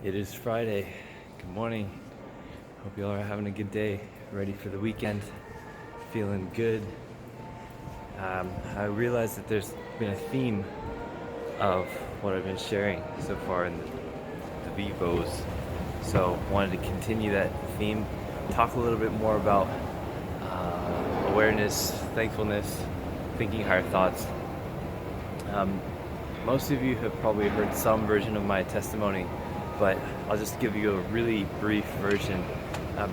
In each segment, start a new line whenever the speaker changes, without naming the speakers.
It is Friday. Good morning. Hope you all are having a good day. Ready for the weekend. Feeling good. I realize that there's been a theme of what I've been sharing so far in the Vivos. So wanted to continue that theme. Talk a little bit more about awareness, thankfulness, thinking higher thoughts. Most of you have probably heard some version of my testimony, but I'll just give you a really brief version.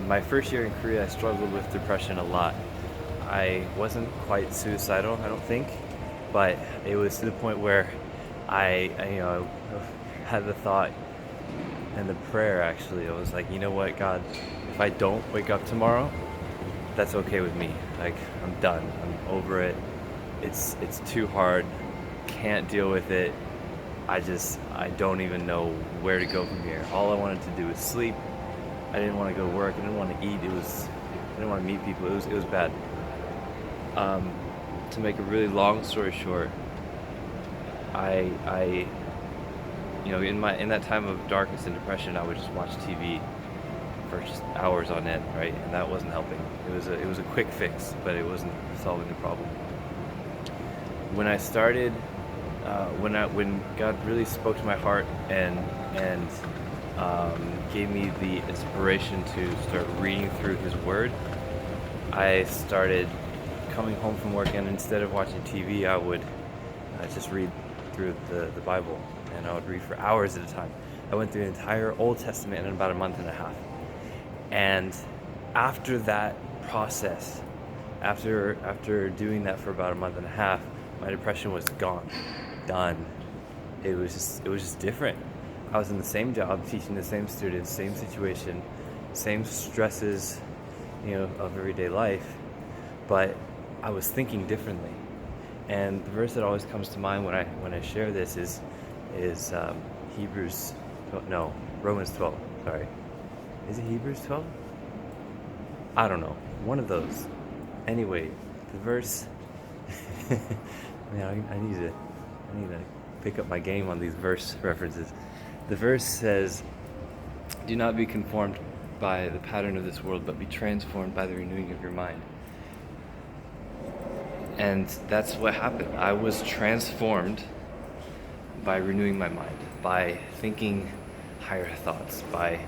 My first year in Korea, I struggled with depression a lot. I wasn't quite suicidal, I don't think, but it was to the point where I had the thought and the prayer actually. I was like, you know what, God, if I don't wake up tomorrow, that's okay with me. Like, I'm done. I'm over it. It's too hard. Can't deal with it. I don't even know where to go from here. All I wanted to do was sleep. I didn't want to go to work. I didn't want to eat. I didn't want to meet people. It was bad. To make a really long story short, I in that time of darkness and depression, I would just watch TV for just hours on end, right? And that wasn't helping. It was a quick fix, but it wasn't solving the problem. When I started, when God really spoke to my heart and gave me the inspiration to start reading through His Word, I started coming home from work, and instead of watching TV, I would just read through the Bible, and I would read for hours at a time. I went through the entire Old Testament in about a month and a half. And after that process, after doing that for about a month and a half, my depression was gone, done. It was just different. I was in the same job, teaching the same students, same situation, same stresses, of everyday life, but I was thinking differently. And the verse that always comes to mind when I share this is Romans 12. Sorry, is it Hebrews 12? I don't know, one of those. Anyway, the verse. Man, I need to pick up my game on these verse references. The verse says, "Do not be conformed by the pattern of this world, but be transformed by the renewing of your mind." And that's what happened. I was transformed by renewing my mind, by thinking higher thoughts, by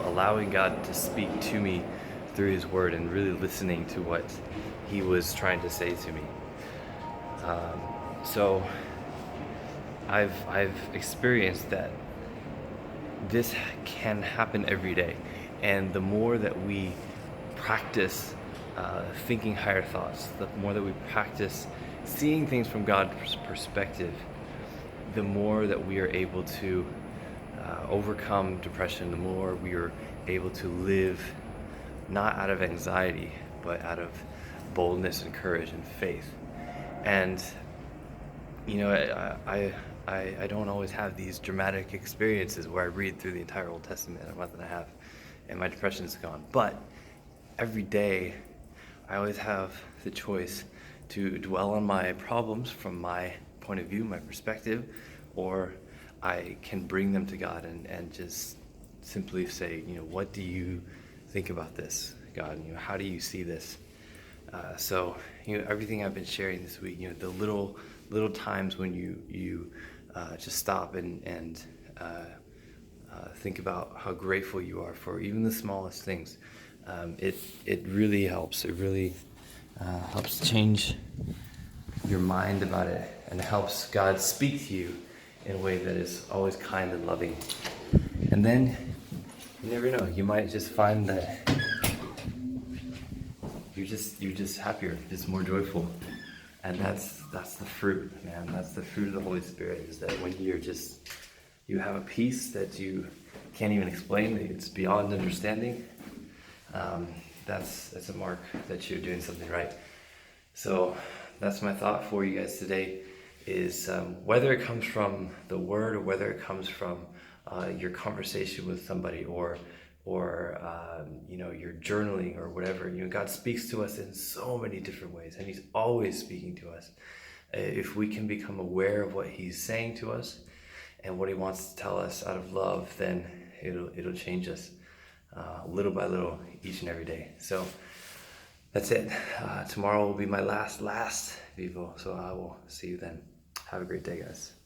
allowing God to speak to me through His Word and really listening to what He was trying to say to me. So I've experienced that this can happen every day, and the more that we practice thinking higher thoughts, the more that we practice seeing things from God's perspective, the more that we are able to overcome depression, the more we are able to live not out of anxiety, but out of boldness and courage and faith. And I don't always have these dramatic experiences where I read through the entire Old Testament in a month and a half and my depression is gone. But every day I always have the choice to dwell on my problems from my point of view, my perspective, or I can bring them to God and just simply say, what do you think about this, God? How do you see this? So everything I've been sharing this week, the little times when you just stop and think about how grateful you are for even the smallest things. It really helps. It really helps change your mind about it, and helps God speak to you in a way that is always kind and loving. And then you never know, you might just find that you're just happier, just more joyful. And that's the fruit, man. That's the fruit of the Holy Spirit, is that when you have a peace that you can't even explain, it's beyond understanding. That's a mark that you're doing something right. So that's my thought for you guys today, is whether it comes from the Word or whether it comes from your conversation with somebody or your journaling or whatever. God speaks to us in so many different ways, and He's always speaking to us. If we can become aware of what He's saying to us and what he wants to tell us out of love, then it'll change us little by little each and every day. So that's it. Tomorrow will be my last Vivo, so I will see you then. Have a great day, guys.